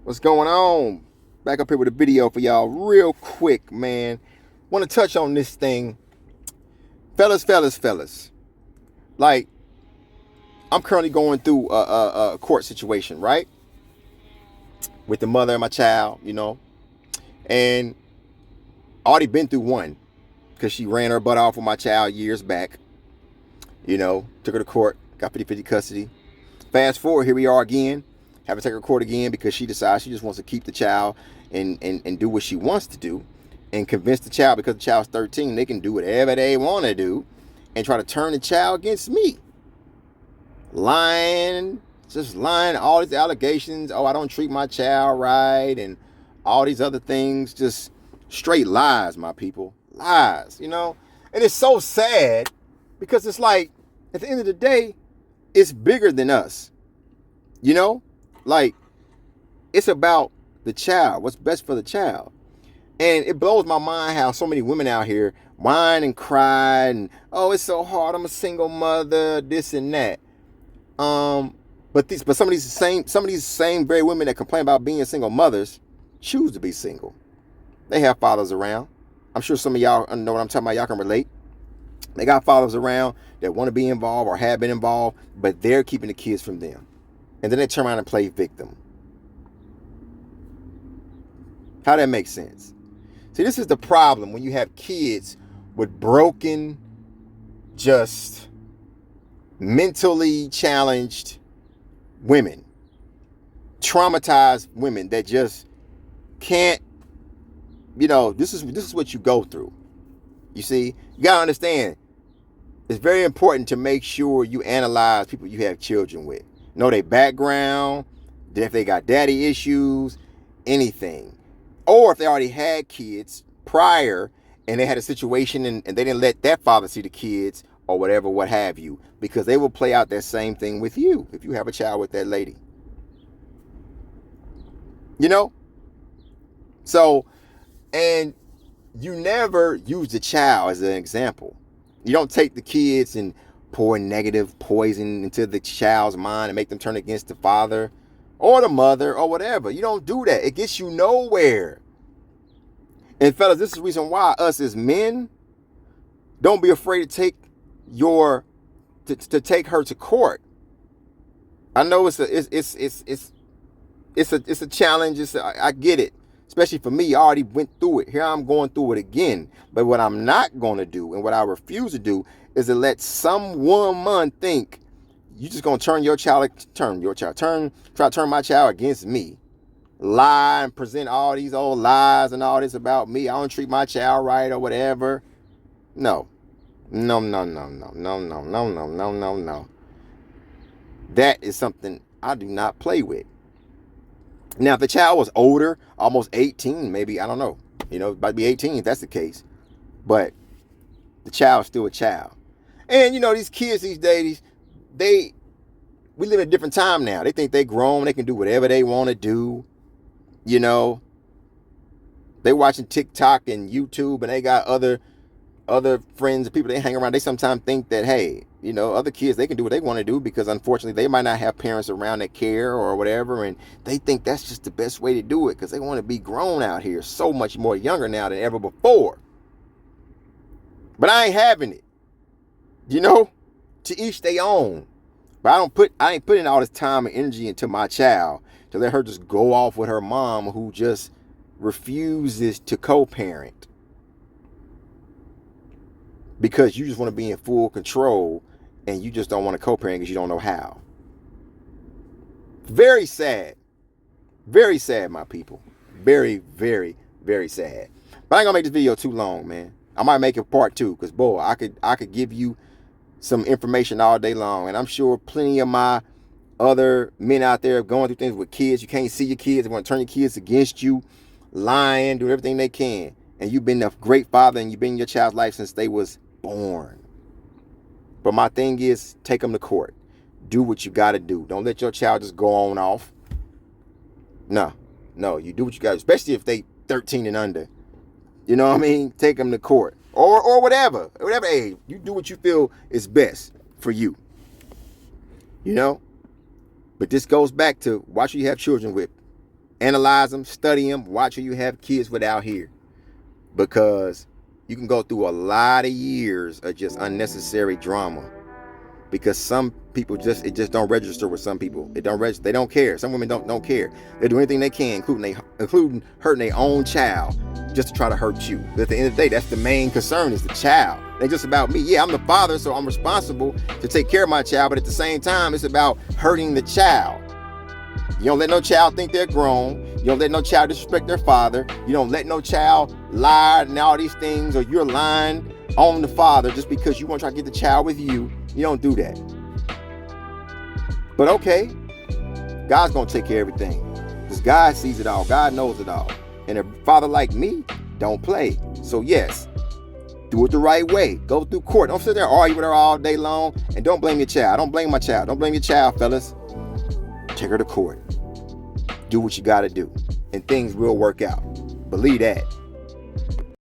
What's going on? Back up here with a video for y'all real quick, man. Want to touch on this thing. Fellas. Like, I'm currently going through a court situation, right? With the mother of my child, And already been through one because she ran her butt off with my child years back. Took her to court, got 50-50 custody. Fast forward, here we are again. Have to take her to court again because she decides she just wants to keep the child and do what she wants to do and convince the child, because the child's 13, they can do whatever they want to do and try to turn the child against me. Lying, all these allegations. Oh, I don't treat my child right and all these other things. Just straight lies, my people. Lies, And it's so sad because it's like, at the end of the day, it's bigger than us. Like, it's about the child, what's best for the child. And it blows my mind how so many women out here whine and cry and, oh, it's so hard, I'm a single mother, this and that. But some of these same very women that complain about being single mothers choose to be single. They have fathers around. I'm sure some of y'all know what I'm talking about. Y'all can relate. They got fathers around that want to be involved or have been involved, but they're keeping the kids from them. And then they turn around and play victim. How that makes sense? See, this is the problem when you have kids with broken, just mentally challenged women, traumatized women that just can't, this is what you go through. You see, you gotta understand, it's very important to make sure you analyze people you have children with. Know their background, if they got daddy issues, anything. Or if they already had kids prior and they had a situation and they didn't let that father see the kids or whatever, what have you. Because they will play out that same thing with you if you have a child with that lady. So, and you never use the child as an example. You don't take the kids and pour negative poison into the child's mind and make them turn against the father or the mother or whatever. You don't do that. It gets you nowhere. And fellas, this is the reason why us as men, don't be afraid to take take her to court. I know it's a challenge. I get it. Especially for me, I already went through it. Here I'm going through it again. But what I'm not going to do and what I refuse to do is to let some woman think you just going to try to turn my child against me. Lie and present all these old lies and all this about me. I don't treat my child right or whatever. No. That is something I do not play with. Now, if the child was older, almost 18, maybe, I don't know. About to be 18 if that's the case. But the child's still a child. And, these kids these days, we live in a different time now. They think they grown. They can do whatever they want to do. They watching TikTok and YouTube, and they got other friends and people they hang around. They sometimes think that, hey, other kids, they can do what they want to do because unfortunately they might not have parents around that care or whatever, and they think that's just the best way to do it because they want to be grown out here so much more younger now than ever before. But I ain't having it. To each their own. But I ain't putting all this time and energy into my child to let her just go off with her mom who just refuses to co-parent. Because you just want to be in full control and you just don't want to co-parent because you don't know how. Very sad. Very sad, my people. Very, very, very sad. But I ain't gonna make this video too long, man. I might make it part 2 because, boy, I could give you some information all day long. And I'm sure plenty of my other men out there going through things with kids. You can't see your kids. They want to turn your kids against you, lying, doing everything they can. And you've been a great father and you've been in your child's life since they was born. But my thing is, take them to court. Do what you got to do. Don't let your child just go on off. No, you do what you got to, especially if they 13 and under. You know what I mean? Take them to court or whatever age. You do what you feel is best for you. But this goes back to watch who you have children with. Analyze them, study them, watch who you have kids with out here. Because you can go through a lot of years of just unnecessary drama. Because some people it just don't register with some people. It don't register. They don't care. Some women don't care. They do anything they can, including hurting their own child, just to try to hurt you. But at the end of the day, that's the main concern, is the child. It ain't just about me. Yeah, I'm the father, so I'm responsible to take care of my child. But at the same time, it's about hurting the child. You don't let no child think they're grown. You don't let no child disrespect their father. You don't let no child lie and all these things, or you're lying on the father just because you want to try to get the child with you. You don't do that. But okay, God's going to take care of everything. Because God sees it all. God knows it all. And a father like me don't play. So yes, do it the right way. Go through court. Don't sit there and argue with her all day long. And don't blame your child. Don't blame my child. Don't blame your child, fellas. Take her to court. Do what you got to do. And things will work out. Believe that.